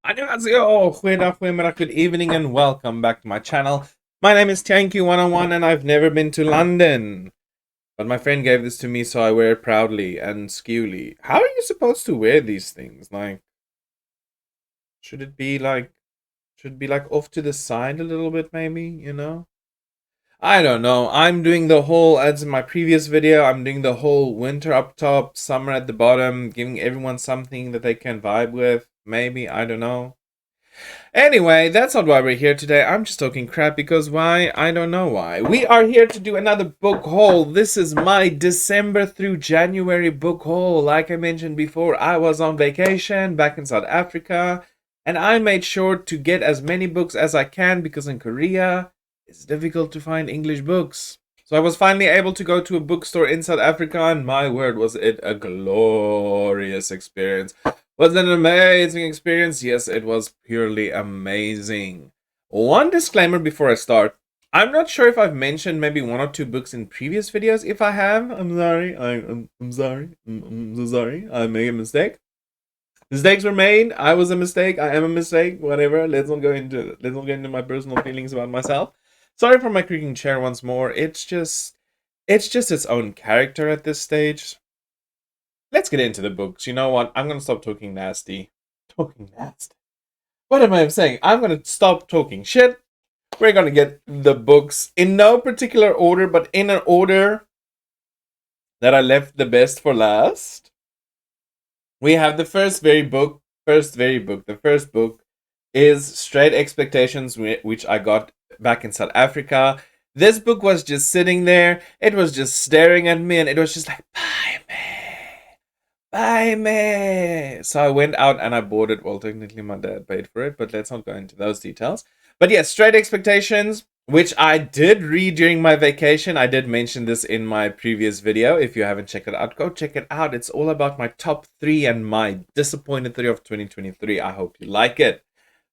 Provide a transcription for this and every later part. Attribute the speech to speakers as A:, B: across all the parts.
A: Annyeonghaseyo, goeiedag, goedemiddag, good evening, and welcome back to my channel. My name is Tianky101, and I've never been to London. But my friend gave this to me, so I wear it proudly and skewly. How are you supposed to wear these things? Like, should it be like, should it be like off to the side a little bit, maybe, you know? I don't know. I'm doing the whole, as in my previous video, I'm doing the whole winter up top, summer at the bottom, giving everyone something that they can vibe with. Maybe, I don't know. Anyway, that's not why we're here today. I'm just talking crap because why? I don't know why. We are here to do another book haul. This is my December through January book haul. Like I mentioned before, I was on vacation back in South Africa, and I made sure to get as many books as I can because in Korea, it's difficult to find English books. So I was finally able to go to a bookstore in South Africa, and my word, was it a glorious experience. Was it an amazing experience? Yes, it was purely amazing. One disclaimer before I start. I'm not sure if I've mentioned maybe one or two books in previous videos. If I have, I'm sorry. I'm sorry. I'm so sorry. I made a mistake. Mistakes were made. I was a mistake. I am a mistake. Whatever. Let's not get into my personal feelings about myself. Sorry for my creaking chair once more. It's just its own character at this stage. Let's get into the books. You know what? I'm gonna stop talking nasty. Talking nasty. What am I saying? I'm gonna stop talking shit. We're gonna get the books in no particular order, but in an order that I left the best for last. We have the first very book. The first book is Straight Expectations, which I got back in South Africa. This book was just sitting there. It was just staring at me, and it was just like, bye, man. Buy me. So I went out and I bought it. Well, technically my dad paid for it, but let's not go into those details. But yes, Straight Expectations, which I did read during my vacation. I did mention this in my previous video. If you haven't checked it out, go check it out. It's all about my top 3 and my disappointed 3 of 2023. I hope you like it.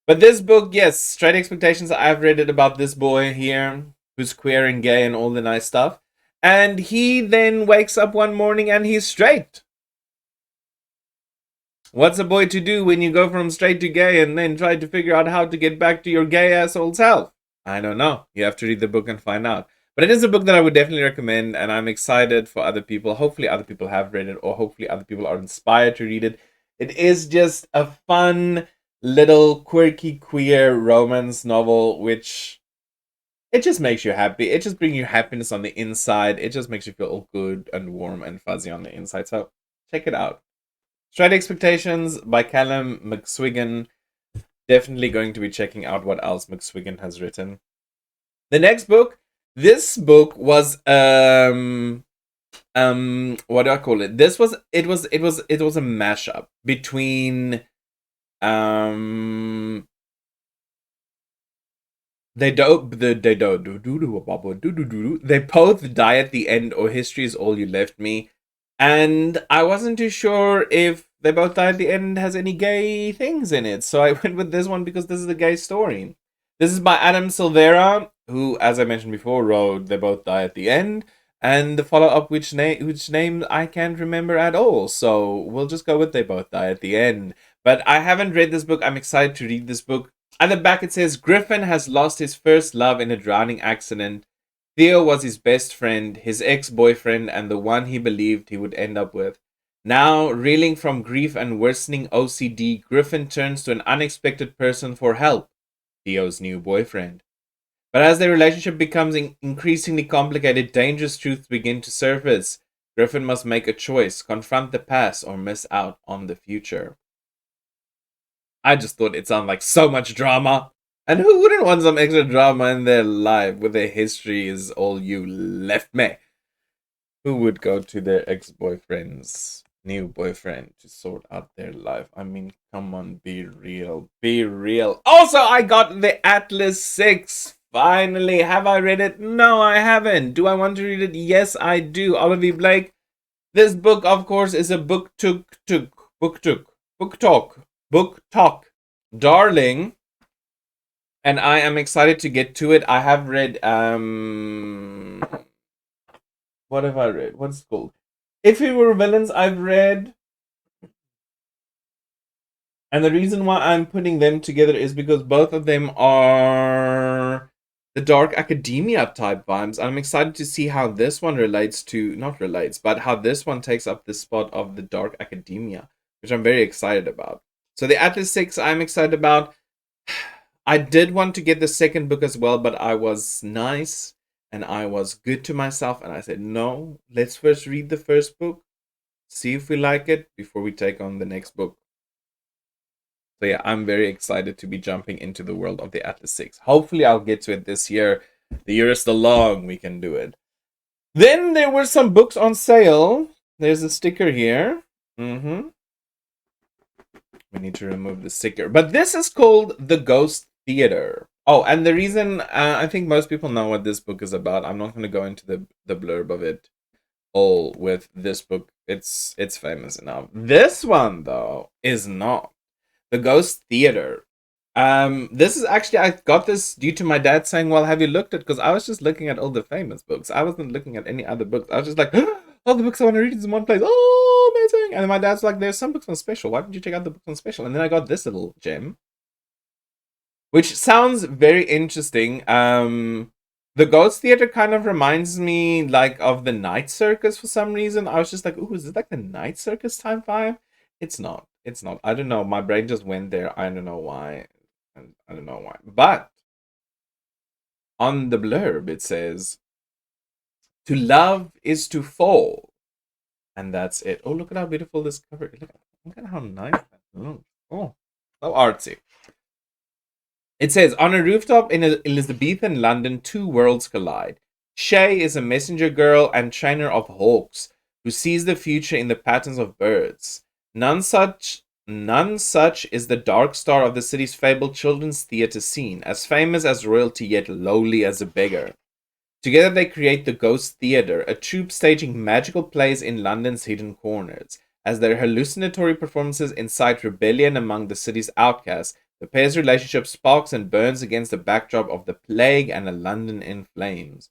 A: But this book, yes, Straight Expectations, I've read it about this boy here who's queer and gay and all the nice stuff. And he then wakes up one morning and he's straight. What's a boy to do when you go from straight to gay and then try to figure out how to get back to your gay ass old self? I don't know. You have to read the book and find out. But it is a book that I would definitely recommend, and I'm excited for other people. Hopefully, other people have read it, or hopefully, other people are inspired to read it. It is just a fun, little, quirky, queer romance novel, which it just makes you happy. It just brings you happiness on the inside. It just makes you feel all good and warm and fuzzy on the inside. So, check it out. Straight Expectations by Callum McSwiggan. Definitely going to be checking out what else McSwiggan has written. The next book. This book was what do I call it? It was a mashup between they both die at the end, or history is all you left me. And I wasn't too sure if They Both Die at the End has any gay things in it. So I went with this one because this is a gay story. This is by Adam Silvera, who, as I mentioned before, wrote They Both Die at the End, and the follow-up which name I can't remember at all. So we'll just go with They Both Die at the End. But I haven't read this book. I'm excited to read this book. At the back it says Griffin has lost his first love in a drowning accident. Theo was his best friend, his ex-boyfriend, and the one he believed he would end up with. Now, reeling from grief and worsening OCD, Griffin turns to an unexpected person for help, Theo's new boyfriend. But as their relationship becomes increasingly complicated, dangerous truths begin to surface. Griffin must make a choice, confront the past, or miss out on the future. I just thought it sounded like so much drama. And who wouldn't want some extra drama in their life with their history is all you left me? Who would go to their ex-boyfriend's new boyfriend to sort out their life? I mean, come on, be real. Be real. Also, I got the Atlas 6. Finally. Have I read it? No, I haven't. Do I want to read it? Yes, I do. Oliver Blake. This book, of course, is a book talk, darling, and I am excited to get to it. I have read what have I read? What's it called? If We Were Villains, I've read. And the reason why I'm putting them together is because both of them are the dark academia type vibes. I'm excited to see how this one relates to, not relates, but how this one takes up the spot of the dark academia, which I'm very excited about. So the Atlas 6 I'm excited about. I did want to get the second book as well, but I was nice and I was good to myself and I said, no, let's first read the first book, see if we like it before we take on the next book. So yeah, I'm very excited to be jumping into the world of the Atlas 6. Hopefully I'll get to it this year. The year is still long, we can do it. Then there were some books on sale. There's a sticker here. Mm-hmm. We need to remove the sticker. But this is called The Ghost Theater. Oh, and the reason I think most people know what this book is about. I'm not going to go into the blurb of it all with this book. It's famous enough. This one though is not. The Ghost Theater. This is actually I got this due to my dad saying, "Well, have you looked at?" Because I was just looking at all the famous books. I wasn't looking at any other books. I was just like, "All the books I want to read is in one place." Oh, amazing! And my dad's like, "There's some books on special. Why didn't you check out the books on special?" And then I got this little gem, which sounds very interesting. The Ghost Theater kind of reminds me like of the Night Circus for some reason. I was just like, "Ooh, is this like the Night Circus time vibe?" It's not. It's not. I don't know. My brain just went there. I don't know why. I don't know why. But on the blurb it says, "To love is to fall," and that's it. Oh, look at how beautiful this cover. Look at how nice that looks. Oh, so artsy. It says, on a rooftop in Elizabethan London, two worlds collide. Shay is a messenger girl and trainer of hawks who sees the future in the patterns of birds. None such is the dark star of the city's fabled children's theatre scene, as famous as royalty yet lowly as a beggar. Together they create the Ghost Theatre, a troupe staging magical plays in London's hidden corners. As their hallucinatory performances incite rebellion among the city's outcasts, the pair's relationship sparks and burns against the backdrop of the plague and a London in flames.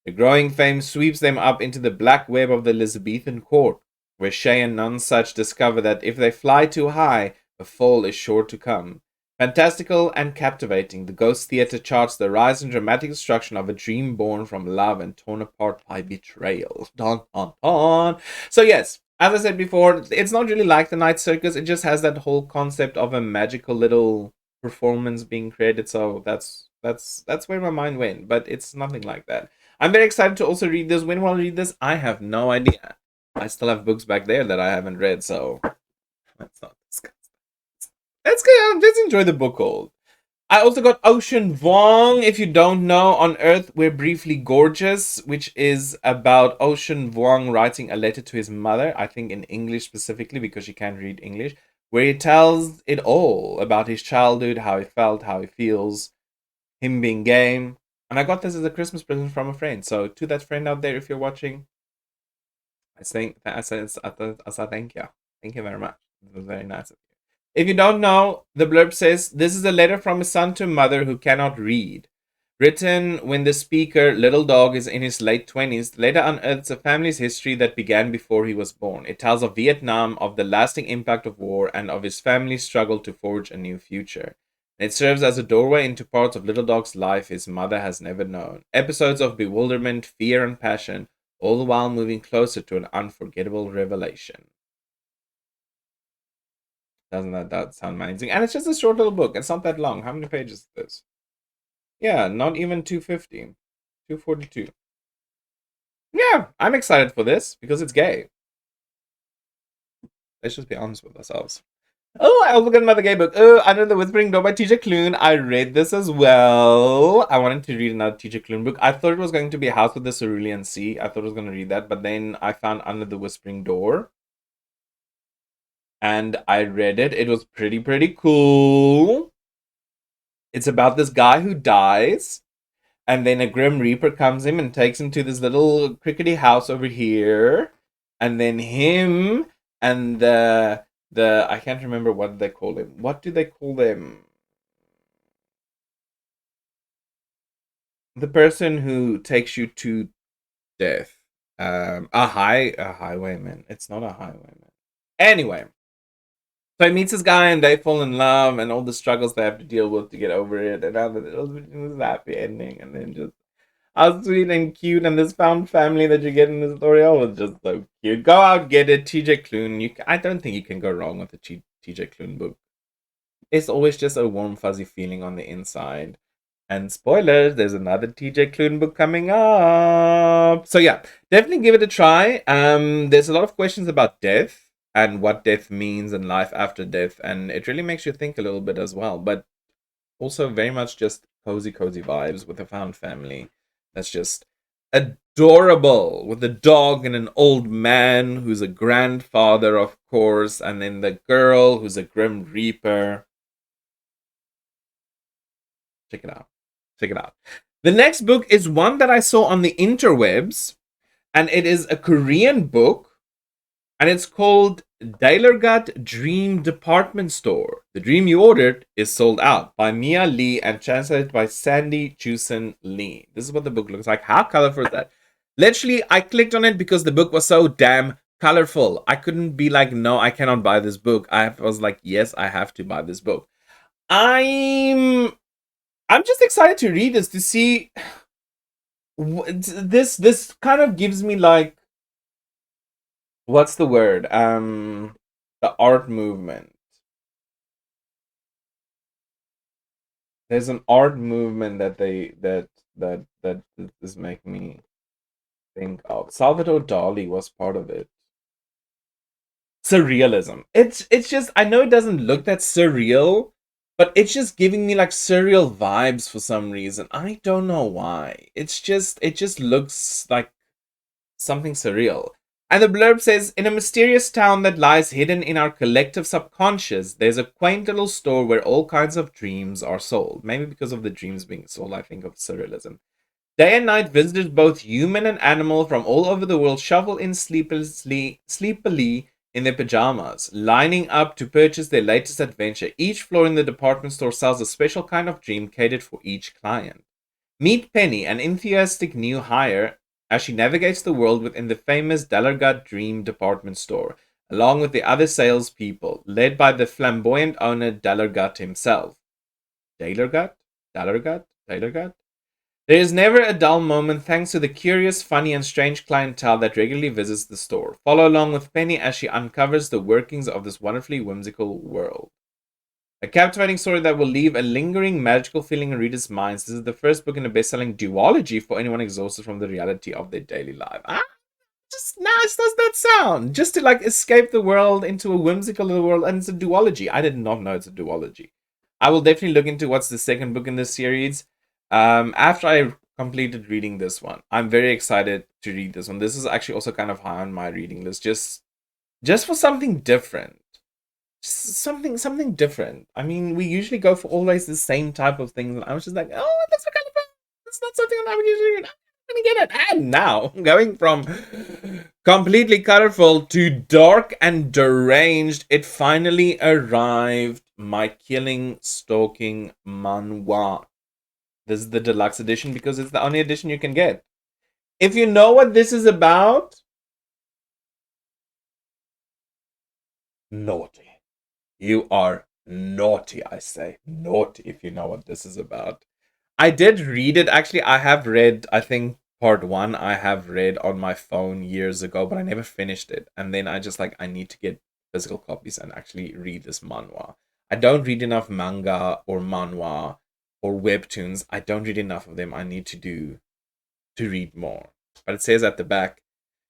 A: The growing fame sweeps them up into the black web of the Elizabethan court, where Shay and Nonsuch discover that if they fly too high, a fall is sure to come. Fantastical and captivating, the Ghost Theatre charts the rise and dramatic destruction of a dream born from love and torn apart by betrayal. Dun, dun, dun. So yes, as I said before, it's not really like the Night Circus. It just has that whole concept of a magical little performance being created. So that's where my mind went. But it's nothing like that. I'm very excited to also read this. When will I read this? I have no idea. I still have books back there that I haven't read, so let's not discuss. Let's go. Let's enjoy the book haul. I also got Ocean Vuong. If you don't know, On Earth We're Briefly Gorgeous, which is about Ocean Vuong writing a letter to his mother, I think in English specifically because she can't read English, where he tells it all about his childhood, how he felt, how he feels, him being gay. And I got this as a Christmas present from a friend. So to that friend out there, if you're watching, I say thank you. Thank you very much. It was very nice of you. If you don't know, the blurb says this is a letter from a son to a mother who cannot read. Written when the speaker, Little Dog, is in his late 20s, the letter unearths a family's history that began before he was born. It tells of Vietnam, of the lasting impact of war, and of his family's struggle to forge a new future. It serves as a doorway into parts of Little Dog's life his mother has never known. Episodes of bewilderment, fear, and passion, all the while moving closer to an unforgettable revelation. Doesn't that sound amazing? And it's just a short little book. It's not that long. How many pages is this? Yeah, not even 250. 242. Yeah, I'm excited for this because it's gay. Let's just be honest with ourselves. Oh, I also got another gay book. Oh, Under the Whispering Door by TJ Klune. I read this as well. I wanted to read another TJ Klune book. I thought it was going to be House of the Cerulean Sea. I thought I was going to read that, but then I found Under the Whispering Door. And I read it. It was pretty cool. It's about this guy who dies, and then a Grim Reaper comes in and takes him to this little crickety house over here, and then him and the I can't remember what they call him. What do they call them? The person who takes you to death. A highwayman. It's not a highwayman. Anyway, So he meets this guy and they fall in love and all the struggles they have to deal with to get over it. And now it was a happy ending. And then just how sweet and cute, and this found family that you get in the story, oh, was just so cute. Go out, get it, TJ Klune. I don't think you can go wrong with a TJ Klune book. It's always just a warm, fuzzy feeling on the inside. And spoilers, there's another TJ Klune book coming up. So yeah, definitely give it a try. There's a lot of questions about death and what death means and life after death, and it really makes you think a little bit as well. But also very much just cozy, cozy vibes with a found family. That's just adorable with a dog and an old man who's a grandfather, of course, and then the girl who's a grim reaper. Check it out. Check it out. The next book is one that I saw on the interwebs, and it is a Korean book, and it's called Dailergut Dream Department Store. The dream you ordered is sold out, by Mia Lee and translated by Sandy Chusen Lee. This is what the book looks like. How colorful is that? Literally, I clicked on it because the book was so damn colorful. I couldn't be like, no, I cannot buy this book. I was like, yes, I have to buy this book. I'm just excited to read this, to see this kind of gives me like, what's the word? The art movement. There's an art movement that that is making me think of. Salvador Dali was part of it. Surrealism. It's just, I know it doesn't look that surreal, but it's just giving me like surreal vibes for some reason. I don't know why. It just looks like something surreal. And the blurb says, in a mysterious town that lies hidden in our collective subconscious, there's a quaint little store where all kinds of dreams are sold. Maybe because of the dreams being sold, I think of surrealism. Day and night, visitors, both human and animal, from all over the world shuffle in sleepily in their pajamas, lining up to purchase their latest adventure. Each floor in the department store sells a special kind of dream catered for each client. Meet Penny, an enthusiastic new hire, as she navigates the world within the famous Dailergut Dream department store, along with the other salespeople, led by the flamboyant owner Dailergut himself. Dailergut? Dailergut? Dailergut? There is never a dull moment thanks to the curious, funny, and strange clientele that regularly visits the store. Follow along with Penny as she uncovers the workings of this wonderfully whimsical world. A captivating story that will leave a lingering magical feeling in readers' minds. This is the first book in a best-selling duology for anyone exhausted from the reality of their daily life. Just nice does that sound? Just to like escape the world into a whimsical little world, and it's a duology. I did not know it's a duology. I will definitely look into what's the second book in this series. After I completed reading this one, I'm very excited to read this one. This is actually also kind of high on my reading list, just for something different. Something different. I mean, we usually go for always the same type of things. And I was just like, oh, that's what kind of fun. That's not something I would usually read. I'm gonna get it. And now, going from completely colorful to dark and deranged, it finally arrived. My Killing Stalking Manhwa. This is the deluxe edition because it's the only edition you can get. If you know what this is about, naughty. You are naughty, I say. Naughty if you know what this is about. I did read it. Actually, I have read, I think, part one I have read on my phone years ago, but I never finished it. And then I just like, I need to get physical copies and actually read this manhwa. I don't read enough manga or manhwa or webtoons. I don't read enough of them. I need to read more. But it says at the back,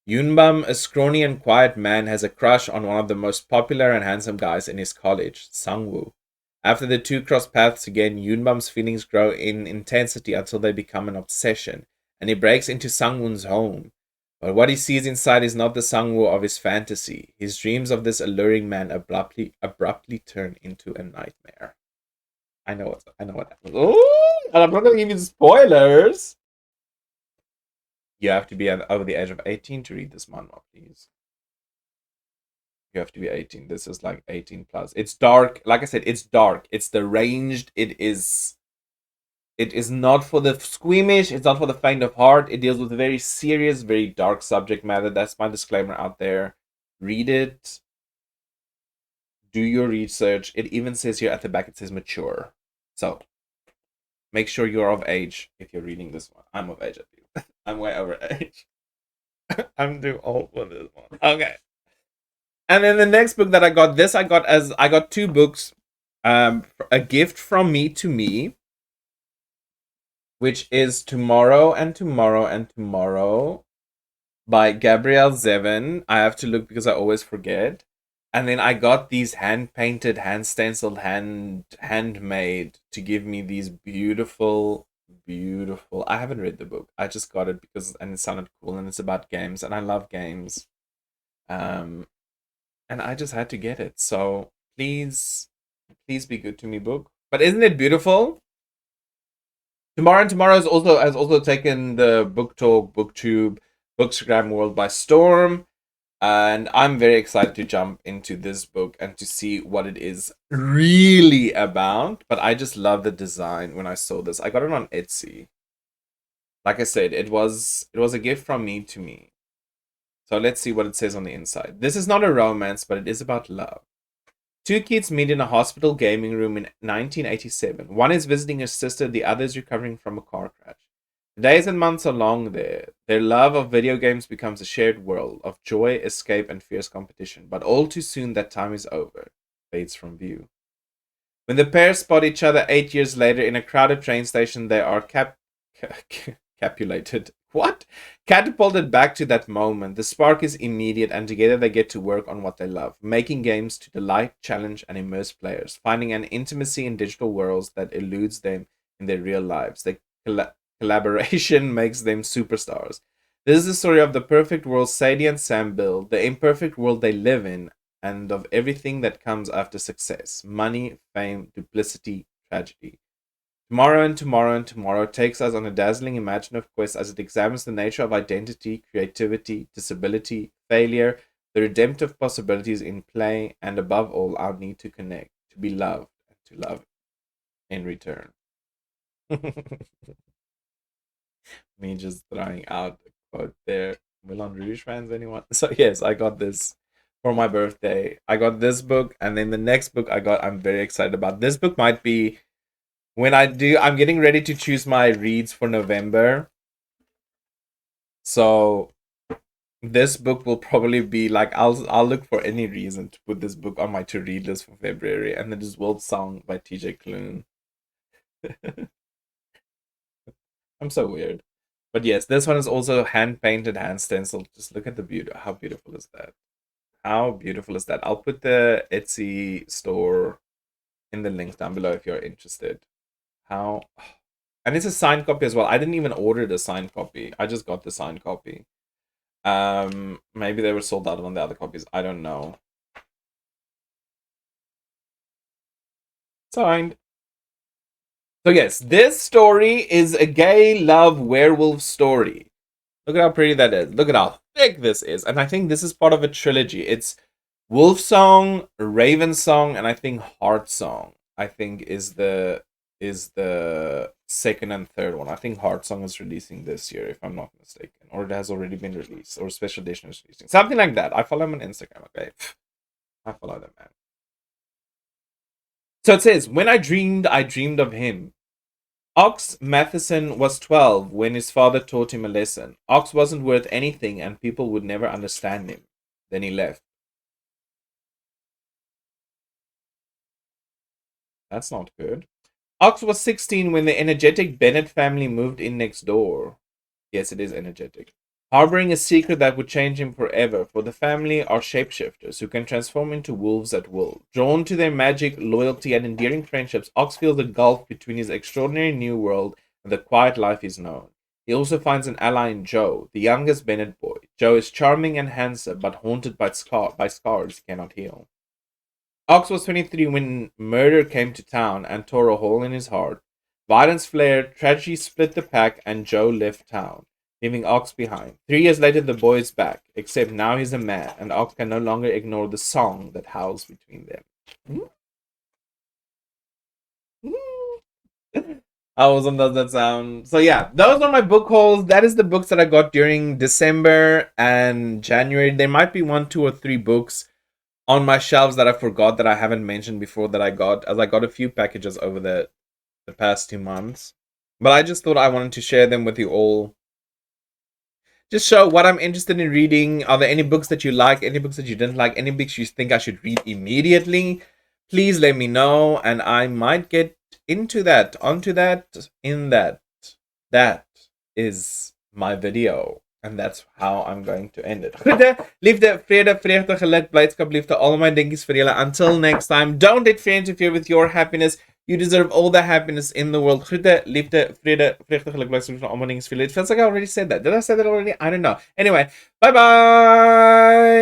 A: Yunbam, a scrawny and quiet man, has a crush on one of the most popular and handsome guys in his college, Sangwoo. After the two cross paths again, Yunbam's feelings grow in intensity until they become an obsession, and he breaks into Sangwoo's home. But what he sees inside is not the Sangwoo of his fantasy. His dreams of this alluring man abruptly turn into a nightmare. I know what happens. Oh, and I'm not gonna give you spoilers. You have to be over the age of 18 to read this manhwa, please. You have to be 18. This is like 18 plus. It's dark. Like I said, it's dark. It's deranged. It is not for the squeamish. It's not for the faint of heart. It deals with a very serious, very dark subject matter. That's my disclaimer out there. Read it. do your research. It even says here at the back, it says mature. So make sure you're of age if you're reading this one. I'm of age at least. I'm way over age. I'm too old for this one. Okay. And then the next book that I got two books. A Gift from Me to Me, which is Tomorrow and Tomorrow and Tomorrow by Gabrielle Zevin. I have to look because I always forget. And then I got these hand painted, hand stenciled, handmade to give me these beautiful. I haven't read the book. I just got it because and it sounded cool and it's about games and I love games. And I just had to get it. So please be good to me, book. But isn't it beautiful? Tomorrow and Tomorrow has also taken the Book Talk, BookTube, Bookstagram world by storm. And I'm very excited to jump into this book and to see what it is really about. But I just love the design when I saw this. I got it on Etsy. Like I said, it was a gift from me to me. So let's see what it says on the inside. This is not a romance, but it is about love. Two kids meet in a hospital gaming room in 1987. One is visiting his sister, the other is recovering from a car crash. The days and months are long there. Their love of video games becomes a shared world of joy, escape, and fierce competition. But all too soon, that time is over. Fades from view. When the pair spot each other 8 years later in a crowded train station, they are capulated. What? Catapulted back to that moment. The spark is immediate, and together they get to work on what they love, making games to delight, challenge, and immerse players, finding an intimacy in digital worlds that eludes them in their real lives. Their collaboration makes them superstars. This is the story of the perfect world Sadie and Sam build, the imperfect world they live in, and of everything that comes after success: money, fame, duplicity, tragedy. Tomorrow and Tomorrow and Tomorrow takes us on a dazzling imaginative quest as it examines the nature of identity, creativity, disability, failure, the redemptive possibilities in play, and above all, our need to connect, to be loved, and to love in return. Me just throwing out a quote there. Moulin Rouge fans, anyone? So yes, I got this for my birthday. I got this book, and then the next book I'm very excited about. This book might be when I'm getting ready to choose my reads for November. So this book will probably be like I'll look for any reason to put this book on my to read list for February, and then this World Song by TJ Klune. I'm so weird. But yes, this one is also hand painted, hand stenciled. Just look at the beauty. How beautiful is that? How beautiful is that? I'll put the Etsy store in the links down below if you're interested. How, and it's a signed copy as well. I didn't even order the signed copy. I just got the signed copy. Maybe they were sold out on the other copies. I don't know. Signed. So yes, this story is a gay love werewolf story. Look at how pretty that is. Look at how thick this is. And I think this is part of a trilogy. It's Wolf Song, Raven Song, and I think Heart Song. I think is the second and third one. I think Heart Song is releasing this year, if I'm not mistaken, or it has already been released, or special edition is releasing, something like that. I follow him on Instagram. Okay, I follow them, man. So it says, when I dreamed of him. Ox Matheson was 12 when his father taught him a lesson. Ox wasn't worth anything and people would never understand him. Then he left. That's not good. Ox was 16 when the energetic Bennett family moved in next door. Yes, it is energetic. Harboring a secret that would change him forever, for the family are shapeshifters who can transform into wolves at will. Drawn to their magic, loyalty, and endearing friendships, Ox feels a gulf between his extraordinary new world and the quiet life he's known. He also finds an ally in Joe, the youngest Bennett boy. Joe is charming and handsome, but haunted by scars he cannot heal. Ox was 23 when murder came to town and tore a hole in his heart. Violence flared, tragedy split the pack, and Joe left town, leaving Ox behind. 3 years later, the boy is back, except now he's a man, and Ox can no longer ignore the song that howls between them. How awesome does that sound? So yeah, those are my book hauls. That is the books that I got during December and January. There might be 1, 2, or 3 books on my shelves that I forgot that I haven't mentioned before that I got, as I got a few packages over the past 2 months. But I just thought I wanted to share them with you all. Just show what I'm interested in reading. Are there any books that you like? Any books that you didn't like? Any books you think I should read immediately? Please let me know, and I might get into that, onto that, in that. That is my video. And that's how I'm going to end it. Groete, liefde, vrede, vreugde, geluk, blijdskap, liefde, all my dinkies for julle. Until next time, don't let fear interfere with your happiness. You deserve all the happiness in the world. Groete, liefde, vrede, vreugde, geluk, blijdskap, all my dinkies for julle. It feels like I already said that. Did I say that already? I don't know. Anyway, bye-bye!